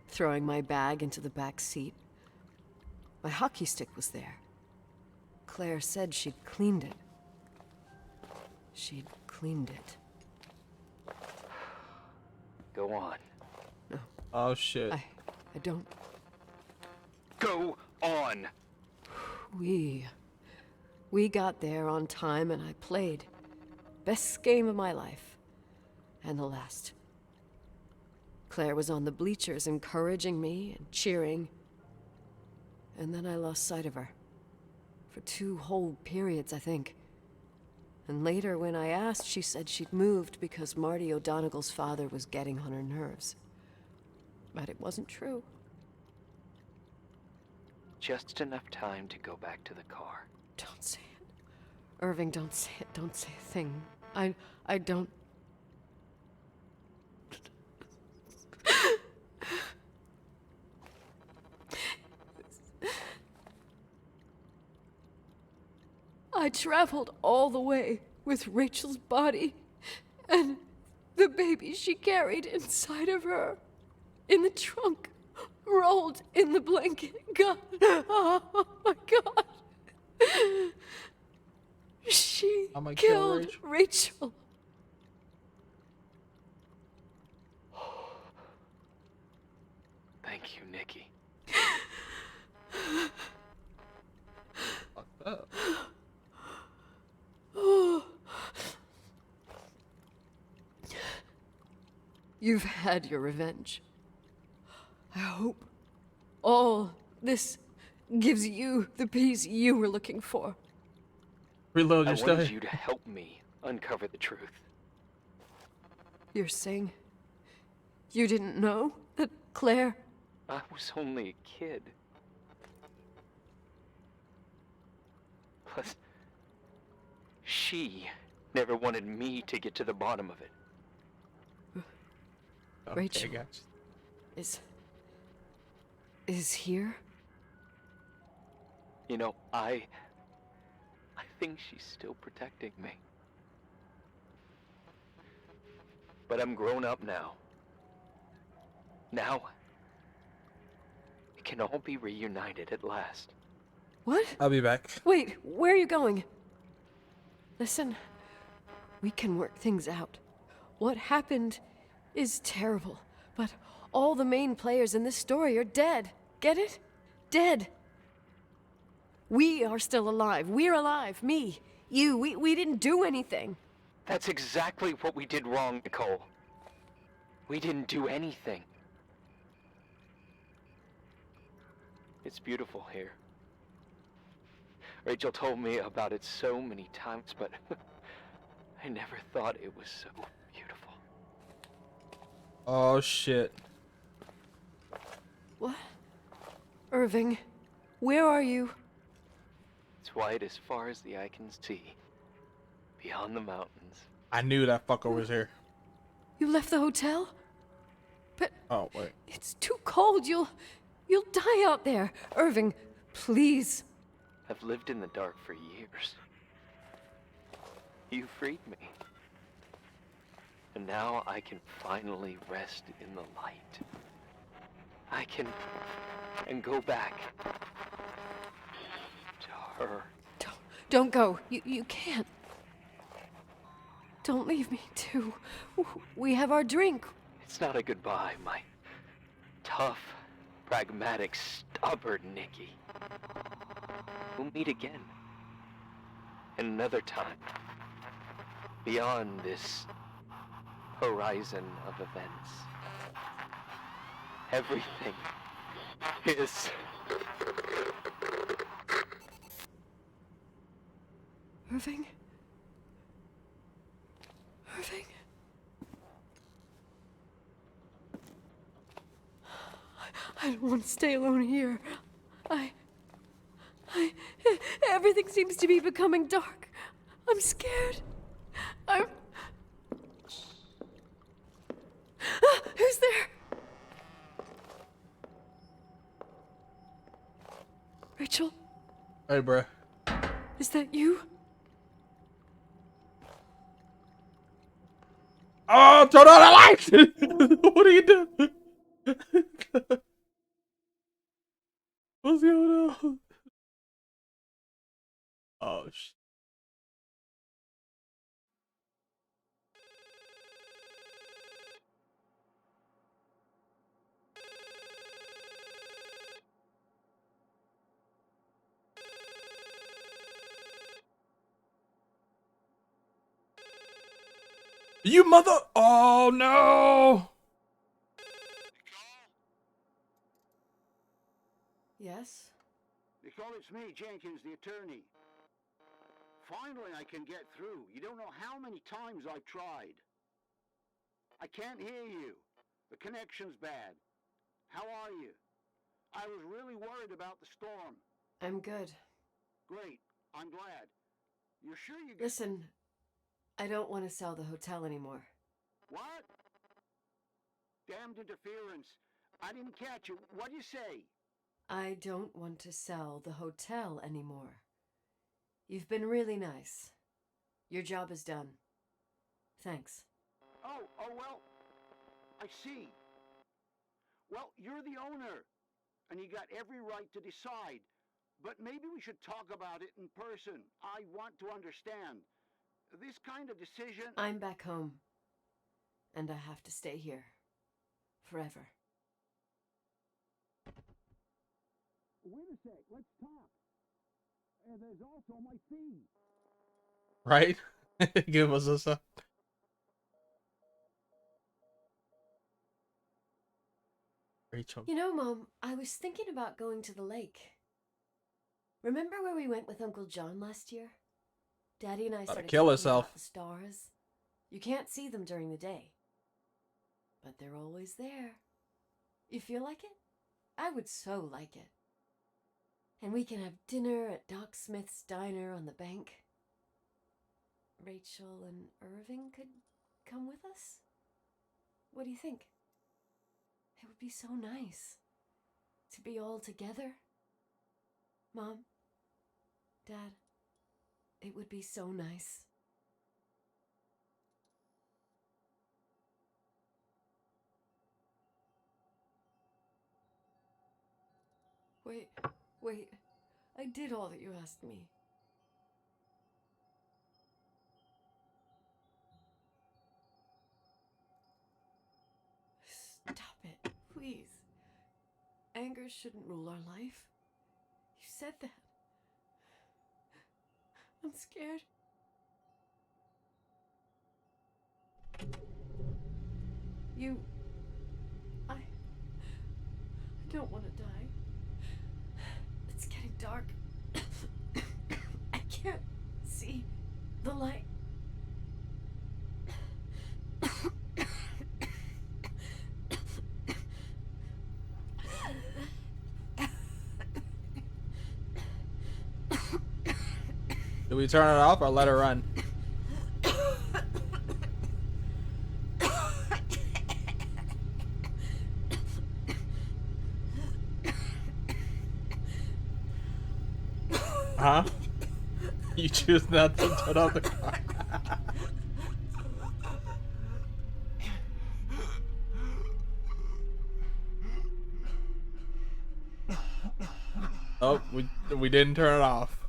throwing my bag into the back seat. My hockey stick was there. Claire said she'd cleaned it. She'd cleaned it. Go on. Oh shit. I don't... Go on! We got there on time and I played. Best game of my life. And the last. Claire was on the bleachers encouraging me and cheering. And then I lost sight of her. For 2 whole periods, I think. And later, when I asked, she said she'd moved because Marty O'Donegal's father was getting on her nerves. But it wasn't true. Just enough time to go back to the car. Don't say it. Irving, don't say it. Don't say a thing. I don't... I traveled all the way with Rachel's body and the baby she carried inside of her in the trunk, rolled in the blanket. God, oh my God. She I'ma kill killed Rachel. Thank you, Nikki. Fucked up. You've had your revenge. I hope all this gives you the peace you were looking for. Reload I your stuff. wanted you to help me uncover the truth. You're saying you didn't know that Claire... I was only a kid. Plus, she never wanted me to get to the bottom of it. Okay, Rachel. guys. is here? You know, I think she's still protecting me. But I'm grown up now. Now, we can all be reunited at last. What? I'll be back. Wait, where are you going? Listen, we can work things out. What happened is terrible, but all the main players in this story are dead. Get it? Dead. We are still alive. We're alive. Me, you, we didn't do anything. That's exactly what we did wrong, Nicole. We didn't do anything. It's beautiful here. Rachel told me about it so many times, but I never thought it was so beautiful. Oh shit. What? Irving, where are you? It's white as far as the eye can see. Beyond the mountains. I knew that fucker was here. You left the hotel? But Oh wait. it's too cold. You'll die out there. Irving, please. I've lived in the dark for years. You freed me. And now I can finally rest in the light. I can go back to her. Don't go. You can't. Don't leave me too. We have our drink. It's not a goodbye, my tough, pragmatic, stubborn Nikki. We'll meet again. Another time. Beyond this horizon of events. Everything is... Irving? Irving? I don't want to stay alone here. Everything seems to be becoming dark. I'm scared. Who's there? Rachel? Hey, bruh. Is that you? Oh, turn on the lights! What are you doing? What's going on? Oh, shit. You mother! Oh no! Yes? Nicole, it's me, Jenkins, the attorney. Finally, I can get through. You don't know how many times I've tried. I can't hear you. The connection's bad. How are you? I was really worried about the storm. I'm good. Great. I'm glad. You're sure you... Listen, I don't want to sell the hotel anymore. What? Damned interference. I didn't catch you. What'd you say? I don't want to sell the hotel anymore. You've been really nice. Your job is done. Thanks. Oh, well, I see. Well, you're the owner, and you got every right to decide. But maybe we should talk about it in person. I want to understand. This kind of decision... I'm back home, and I have to stay here. Forever. Wait a sec, let's talk. And there's also my fee. Right? Give us a... Rachel. You know, Mom, I was thinking about going to the lake. Remember where we went with Uncle John last year? Daddy and I started kill talking herself. about the stars. You can't see them during the day, but they're always there. You feel like it? I would so like it. And we can have dinner at Doc Smith's diner on the bank. Rachel and Irving could come with us? What do you think? It would be so nice to be all together. Mom, Dad, it would be so nice. Wait, I did all that you asked me. Stop it, please. Anger shouldn't rule our life. You said that. I'm scared. I don't want to die. It's getting dark. I can't see the light. Do we turn it off or let her run? Huh? You choose not to turn off the car. Oh, we didn't turn it off.